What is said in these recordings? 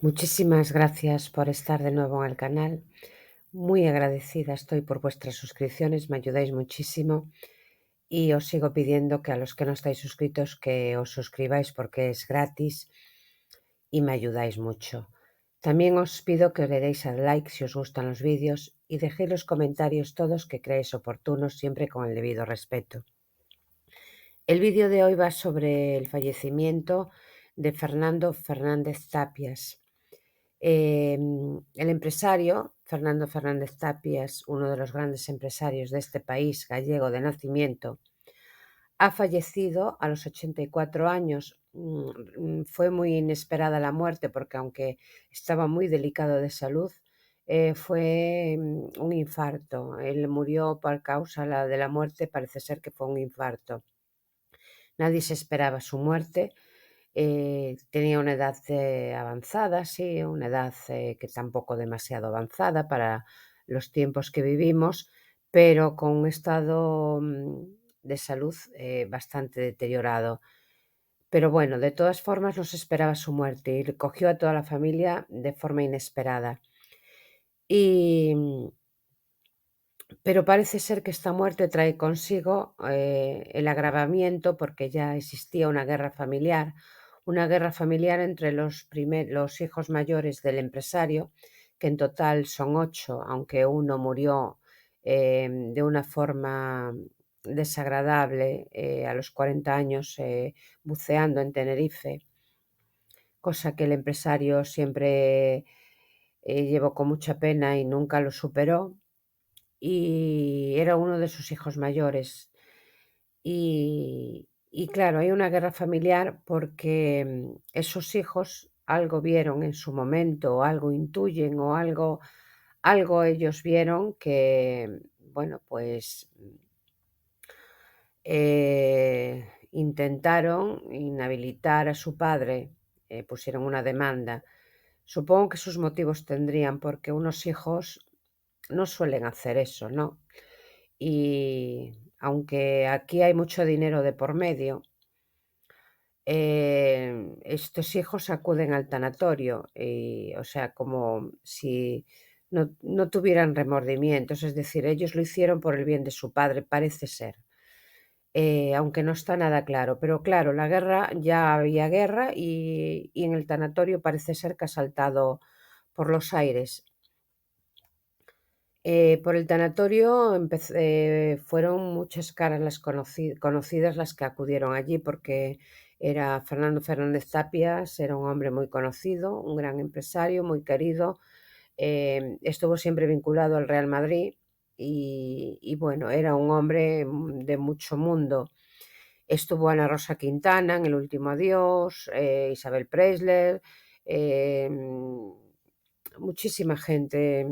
Muchísimas gracias por estar de nuevo en el canal. Muy agradecida estoy por vuestras suscripciones, me ayudáis muchísimo y os sigo pidiendo que a los que no estáis suscritos que os suscribáis porque es gratis y me ayudáis mucho. También os pido que le deis al like si os gustan los vídeos y dejéis los comentarios todos que creáis oportunos, siempre con el debido respeto. El vídeo de hoy va sobre el fallecimiento de Fernando Fernández Tapias. El empresario Fernando Fernández Tapias, uno de los grandes empresarios de este país gallego de nacimiento, ha fallecido a los 84 años. Fue muy inesperada la muerte porque aunque estaba muy delicado de salud, fue un infarto. Él murió por causa de la muerte, parece ser que fue un infarto. Nadie se esperaba su muerte. Tenía una edad avanzada, sí, una edad que tampoco demasiado avanzada para los tiempos que vivimos, pero con un estado de salud bastante deteriorado. Pero bueno, de todas formas no se esperaba su muerte y cogió a toda la familia de forma inesperada. Y, pero parece ser que esta muerte trae consigo el agravamiento porque ya existía una guerra familiar entre los hijos mayores del empresario, que en total son 8, aunque uno murió de una forma desagradable a los 40 años buceando en Tenerife, cosa que el empresario siempre llevó con mucha pena y nunca lo superó. Y era uno de sus hijos mayores. Y claro, hay una guerra familiar porque esos hijos algo vieron en su momento, o algo intuyen, o algo ellos vieron que, bueno, pues intentaron inhabilitar a su padre, pusieron una demanda. Supongo que sus motivos tendrían, porque unos hijos no suelen hacer eso, ¿no? Y aunque aquí hay mucho dinero de por medio, estos hijos acuden al tanatorio, y, o sea, como si no tuvieran remordimientos, es decir, ellos lo hicieron por el bien de su padre, parece ser, aunque no está nada claro. Pero claro, la guerra, ya había guerra y en el tanatorio parece ser que ha saltado por los aires. Por el tanatorio fueron muchas caras las conocidas las que acudieron allí, porque era Fernando Fernández Tapias, era un hombre muy conocido, un gran empresario, muy querido, estuvo siempre vinculado al Real Madrid y bueno, era un hombre de mucho mundo. Estuvo Ana Rosa Quintana en El último adiós, Isabel Preisler, muchísima gente,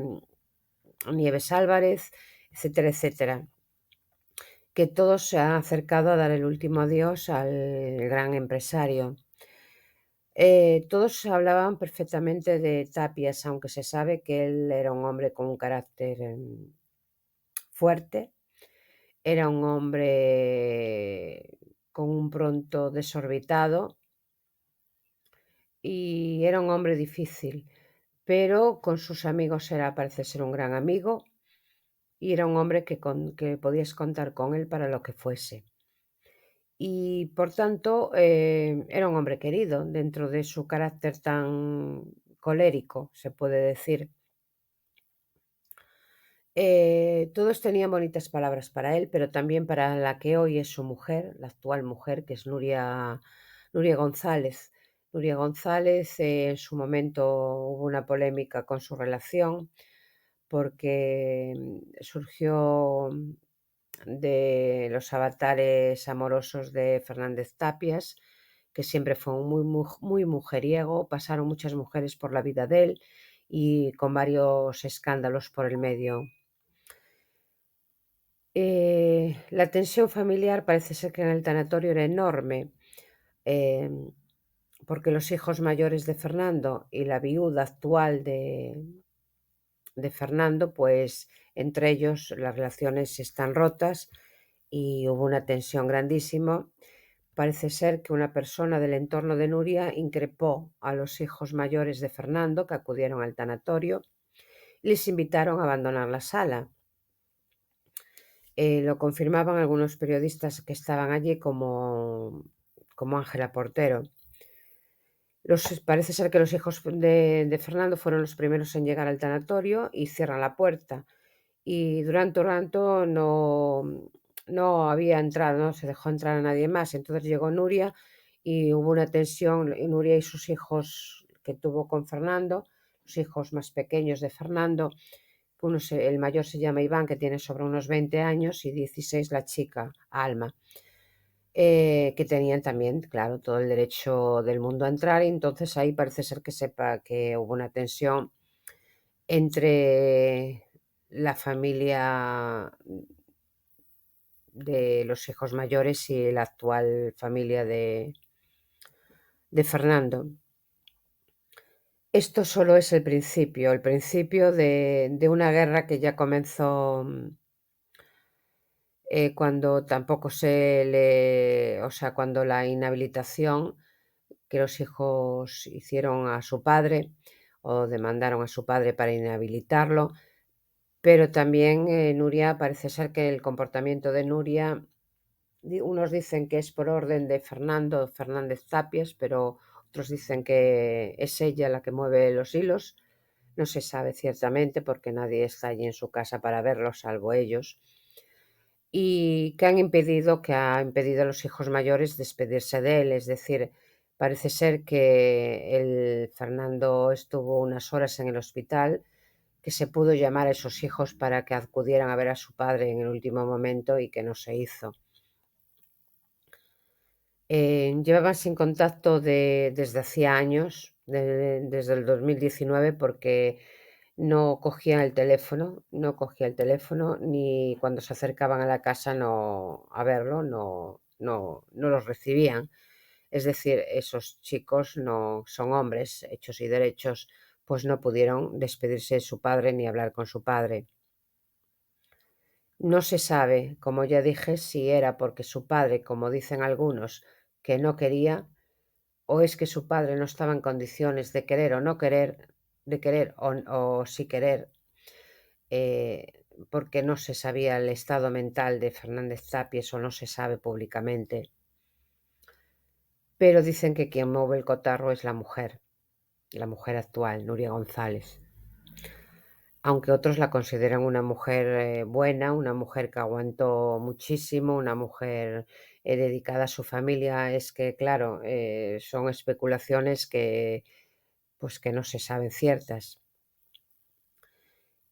Nieves Álvarez, etcétera, etcétera, que todos se han acercado a dar el último adiós al gran empresario. Todos hablaban perfectamente de Tapias, aunque se sabe que él era un hombre con un carácter fuerte, era un hombre con un pronto desorbitado y era un hombre difícil, pero con sus amigos parece ser un gran amigo. Y era un hombre que podías contar con él para lo que fuese. Y por tanto, era un hombre querido dentro de su carácter tan colérico, se puede decir. Todos tenían bonitas palabras para él, pero también para la que hoy es su mujer, la actual mujer, que es Nuria González. Nuria González, en su momento hubo una polémica con su relación porque surgió de los avatares amorosos de Fernández Tapias, que siempre fue muy mujeriego, pasaron muchas mujeres por la vida de él y con varios escándalos por el medio. La tensión familiar parece ser que en el tanatorio era enorme, eh, porque los hijos mayores de Fernando y la viuda actual de Fernando, pues entre ellos las relaciones están rotas y hubo una tensión grandísima, parece ser que una persona del entorno de Nuria increpó a los hijos mayores de Fernando, que acudieron al tanatorio, y les invitaron a abandonar la sala. Lo confirmaban algunos periodistas que estaban allí como Ángela Portero. Parece ser que los hijos de Fernando fueron los primeros en llegar al tanatorio y cierran la puerta. Y durante un rato no había entrado, no se dejó entrar a nadie más. Entonces llegó Nuria y hubo una tensión, y Nuria y sus hijos que tuvo con Fernando, los hijos más pequeños de Fernando, el mayor se llama Iván, que tiene sobre unos 20 años, y 16 la chica, Alma, que tenían también, claro, todo el derecho del mundo a entrar, y entonces ahí parece ser que sepa que hubo una tensión entre la familia de los hijos mayores y la actual familia de Fernando. Esto solo es el principio de una guerra que ya comenzó cuando tampoco o sea, cuando la inhabilitación que los hijos hicieron a su padre o demandaron a su padre para inhabilitarlo, pero también Nuria, parece ser que el comportamiento de Nuria, unos dicen que es por orden de Fernando Fernández Tapias, pero otros dicen que es ella la que mueve los hilos. No se sabe ciertamente porque nadie está allí en su casa para verlo, salvo ellos. Y que ha impedido a los hijos mayores despedirse de él. Es decir, parece ser que el Fernando estuvo unas horas en el hospital, que se pudo llamar a esos hijos para que acudieran a ver a su padre en el último momento y que no se hizo. Llevaban sin contacto desde hacía años, desde el 2019, porque no cogía el teléfono, ni cuando se acercaban a la casa a verlo, no los recibían. Es decir, esos chicos no son hombres hechos y derechos, pues no pudieron despedirse de su padre ni hablar con su padre. No se sabe, como ya dije, si era porque su padre, como dicen algunos, que no quería, o es que su padre no estaba en condiciones de querer o no querer, de querer o sí querer, porque no se sabía el estado mental de Fernández Tapies o no se sabe públicamente. Pero dicen que quien mueve el cotarro es la mujer actual, Nuria González. Aunque otros la consideran una mujer buena, una mujer que aguantó muchísimo, una mujer dedicada a su familia. Es que, claro, son especulaciones pues que no se saben ciertas.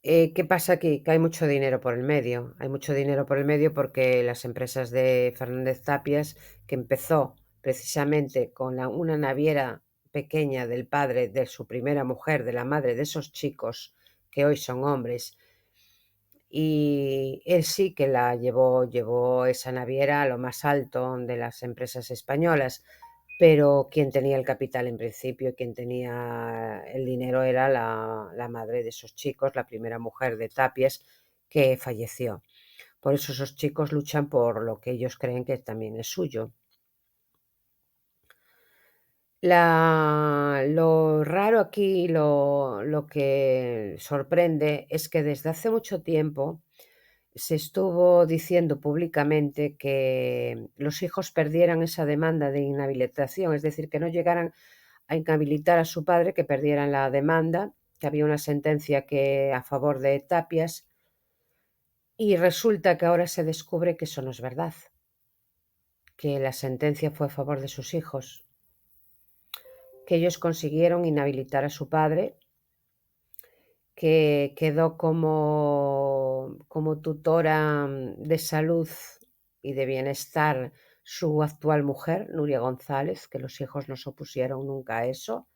¿Qué pasa aquí? Que hay mucho dinero por el medio. Hay mucho dinero por el medio porque las empresas de Fernández Tapias, que empezó precisamente con una naviera pequeña del padre de su primera mujer, de la madre de esos chicos que hoy son hombres, y él sí que llevó esa naviera a lo más alto de las empresas españolas, pero quien tenía el capital en principio, quien tenía el dinero era la madre de esos chicos, la primera mujer de Tapies, que falleció. Por eso esos chicos luchan por lo que ellos creen que también es suyo. Lo raro aquí, lo que sorprende es que desde hace mucho tiempo se estuvo diciendo públicamente que los hijos perdieran esa demanda de inhabilitación, es decir, que no llegaran a inhabilitar a su padre, que perdieran la demanda, que había una sentencia a favor de Tapias, y resulta que ahora se descubre que eso no es verdad, que la sentencia fue a favor de sus hijos, que ellos consiguieron inhabilitar a su padre, que quedó como tutora de salud y de bienestar su actual mujer, Nuria González, que los hijos no se opusieron nunca a eso,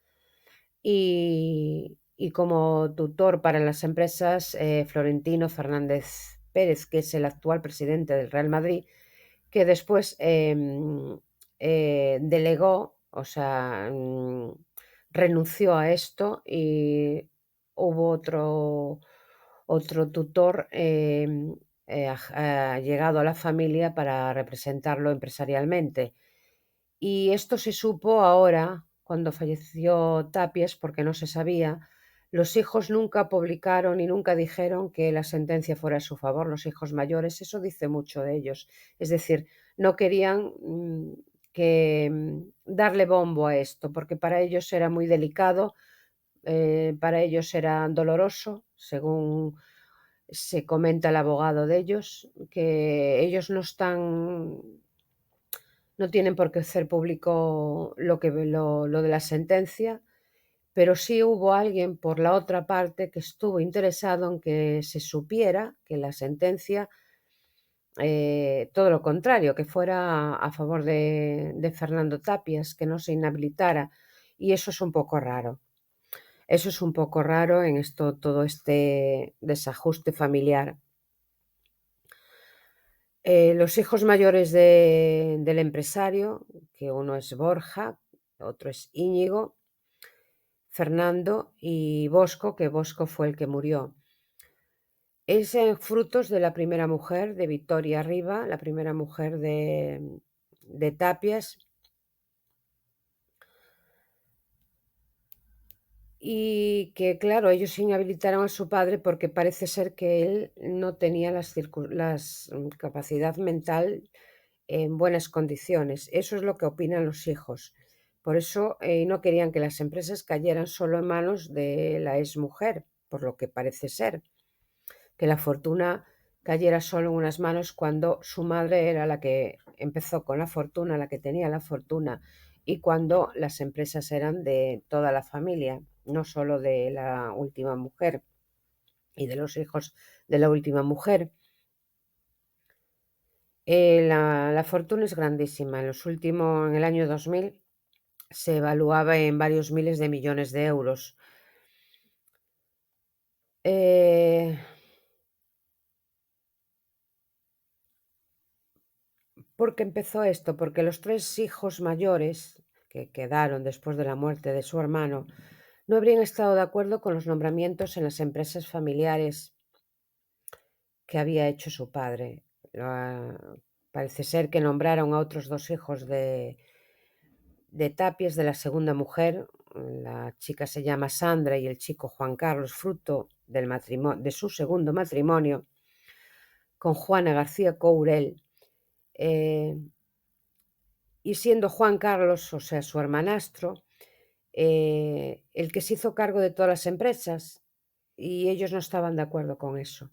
y como tutor para las empresas Florentino Fernández Pérez, que es el actual presidente del Real Madrid, que después delegó, o sea, renunció a esto, y hubo otro tutor llegado a la familia para representarlo empresarialmente. Y esto se supo ahora, cuando falleció Tapies, porque no se sabía. Los hijos nunca publicaron y nunca dijeron que la sentencia fuera a su favor, los hijos mayores, eso dice mucho de ellos. Es decir, no querían darle bombo a esto, porque para ellos era muy delicado, para ellos era doloroso, según se comenta el abogado de ellos, que ellos no tienen por qué hacer público lo de la sentencia, pero sí hubo alguien por la otra parte que estuvo interesado en que se supiera que la sentencia, todo lo contrario, que fuera a favor de Fernando Tapias, que no se inhabilitara. Y eso es un poco raro. Eso es un poco raro en esto, todo este desajuste familiar. Los hijos mayores del empresario, que uno es Borja, otro es Íñigo, Fernando y Bosco, que Bosco fue el que murió. Es frutos de la primera mujer, de Victoria Riva, la primera mujer de Tapias. Y que, claro, ellos inhabilitaron a su padre porque parece ser que él no tenía capacidad mental en buenas condiciones. Eso es lo que opinan los hijos. Por eso no querían que las empresas cayeran solo en manos de la exmujer, por lo que parece ser, que la fortuna cayera solo en unas manos cuando su madre era la que empezó con la fortuna, la que tenía la fortuna, y cuando las empresas eran de toda la familia, no solo de la última mujer y de los hijos de la última mujer. La fortuna es grandísima. En el año 2000 se evaluaba en varios miles de millones de euros. ¿Por qué empezó esto? Porque los tres hijos mayores que quedaron después de la muerte de su hermano no habrían estado de acuerdo con los nombramientos en las empresas familiares que había hecho su padre. Parece ser que nombraron a otros dos hijos de Tapies, de la segunda mujer. La chica se llama Sandra y el chico Juan Carlos, fruto de su segundo matrimonio con Juana García Courel. Y siendo Juan Carlos, o sea, su hermanastro, el que se hizo cargo de todas las empresas, y ellos no estaban de acuerdo con eso.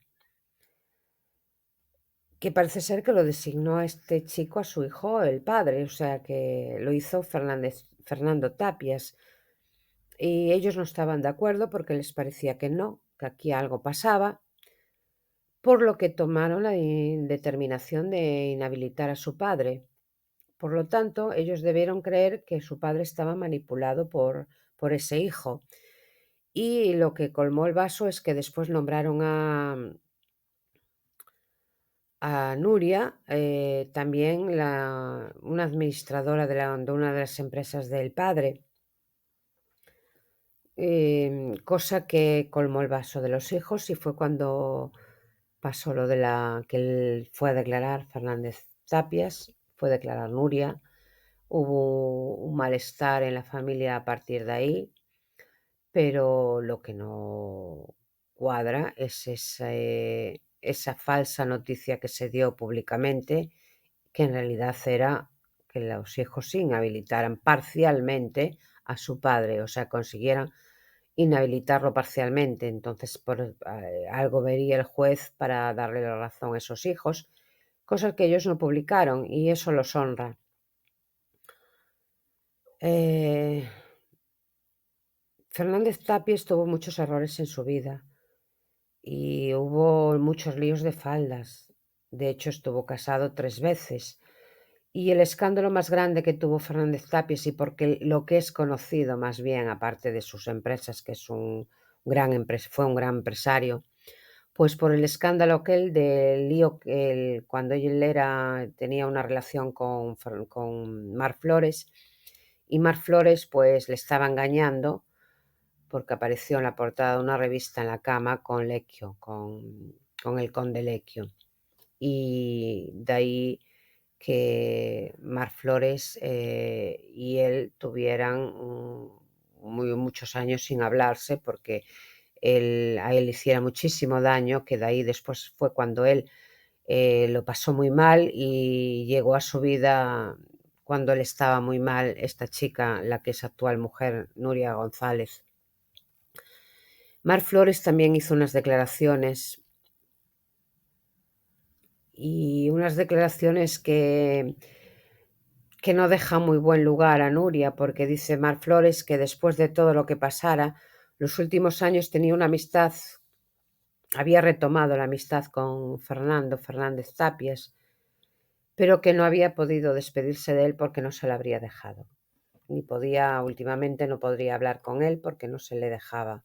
Que parece ser que lo designó a este chico a su hijo el padre, o sea, que lo hizo Fernando Tapias. Y ellos no estaban de acuerdo porque les parecía que no, que aquí algo pasaba, por lo que tomaron la determinación de inhabilitar a su padre. Por lo tanto, ellos debieron creer que su padre estaba manipulado por ese hijo. Y lo que colmó el vaso es que después nombraron a Nuria, también una administradora de una de las empresas del padre, cosa que colmó el vaso de los hijos, y fue cuando pasó lo de que él fue a declarar, Fernández Tapias, fue a declarar Nuria. Hubo un malestar en la familia a partir de ahí, pero lo que no cuadra es esa falsa noticia que se dio públicamente, que en realidad era que los hijos se inhabilitaran parcialmente a su padre, o sea, consiguieran inhabilitarlo parcialmente. Entonces, algo vería el juez para darle la razón a esos hijos, cosas que ellos no publicaron, y eso los honra. Fernández Tapies tuvo muchos errores en su vida y hubo muchos líos de faldas. De hecho, estuvo casado 3 veces. Y el escándalo más grande que tuvo Fernández Tapies, y porque lo que es conocido más bien, aparte de sus empresas, que es fue un gran empresario, pues por el escándalo del lío cuando tenía una relación con Mar Flores, y Mar Flores pues le estaba engañando porque apareció en la portada de una revista en la cama con Lecchio, con el conde Lecchio. Y de ahí que Mar Flores y él tuvieran muchos años sin hablarse, porque a él le hiciera muchísimo daño, que de ahí después fue cuando él lo pasó muy mal y llegó a su vida cuando él estaba muy mal, esta chica, la que es actual mujer, Nuria González. Mar Flores también hizo unas declaraciones que no dejan muy buen lugar a Nuria, porque dice Mar Flores que después de todo lo que pasara, los últimos años tenía una amistad, había retomado la amistad con Fernando Fernández Tapias, pero que no había podido despedirse de él porque no se lo habría dejado. Ni podía, últimamente no podría hablar con él porque no se le dejaba.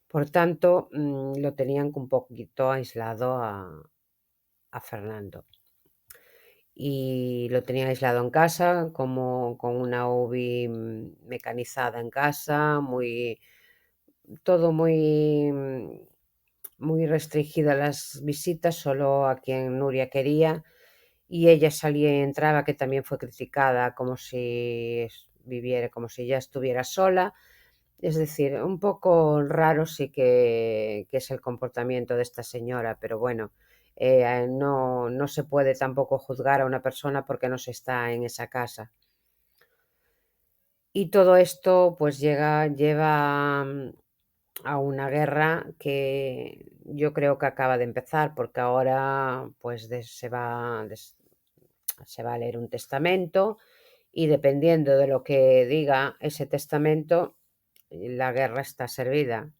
Por tanto, lo tenían un poquito aislado a Fernando. Y lo tenía aislado en casa, como con una UBI mecanizada en casa, todo muy restringida las visitas, solo a quien Nuria quería, y ella salía y entraba, que también fue criticada, como si viviera, como si ya estuviera sola. Es decir, un poco raro sí que es el comportamiento de esta señora, pero bueno, no se puede tampoco juzgar a una persona porque no se está en esa casa. Y todo esto pues lleva a una guerra que yo creo que acaba de empezar, porque ahora pues se va a leer un testamento, y dependiendo de lo que diga ese testamento, la guerra está servida,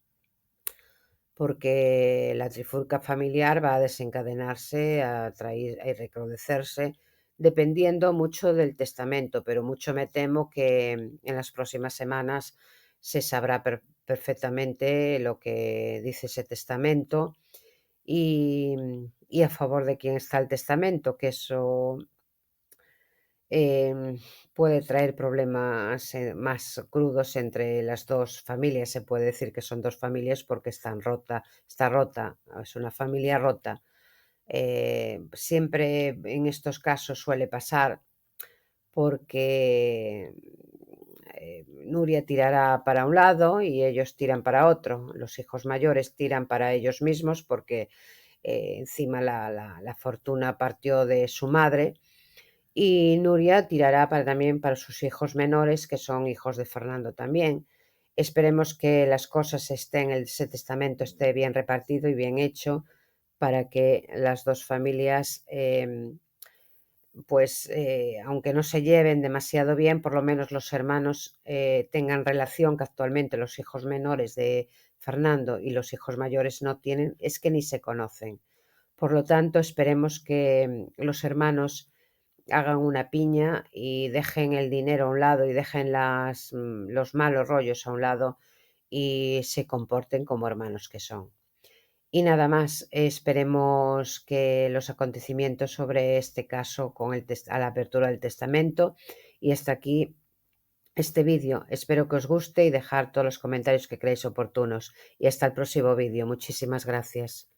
porque la trifulca familiar va a desencadenarse, a recrudecerse, dependiendo mucho del testamento, pero mucho me temo que en las próximas semanas se sabrá perfectamente lo que dice ese testamento y, y a favor de quién está el testamento, que eso puede traer problemas más crudos entre las dos familias. Se puede decir que son dos familias porque está rota, es una familia rota. Siempre en estos casos suele pasar porque Nuria tirará para un lado y ellos tiran para otro. Los hijos mayores tiran para ellos mismos porque encima la fortuna partió de su madre, y Nuria tirará también para sus hijos menores, que son hijos de Fernando también. Esperemos que las cosas ese testamento esté bien repartido y bien hecho, para que las dos familias, aunque no se lleven demasiado bien, por lo menos los hermanos tengan relación, que actualmente los hijos menores de Fernando y los hijos mayores no tienen, es que ni se conocen. Por lo tanto, esperemos que los hermanos hagan una piña y dejen el dinero a un lado y dejen los malos rollos a un lado y se comporten como hermanos que son. Y nada más, esperemos que los acontecimientos sobre este caso a la apertura del testamento. Y hasta aquí este vídeo. Espero que os guste y dejar todos los comentarios que creáis oportunos. Y hasta el próximo vídeo. Muchísimas gracias.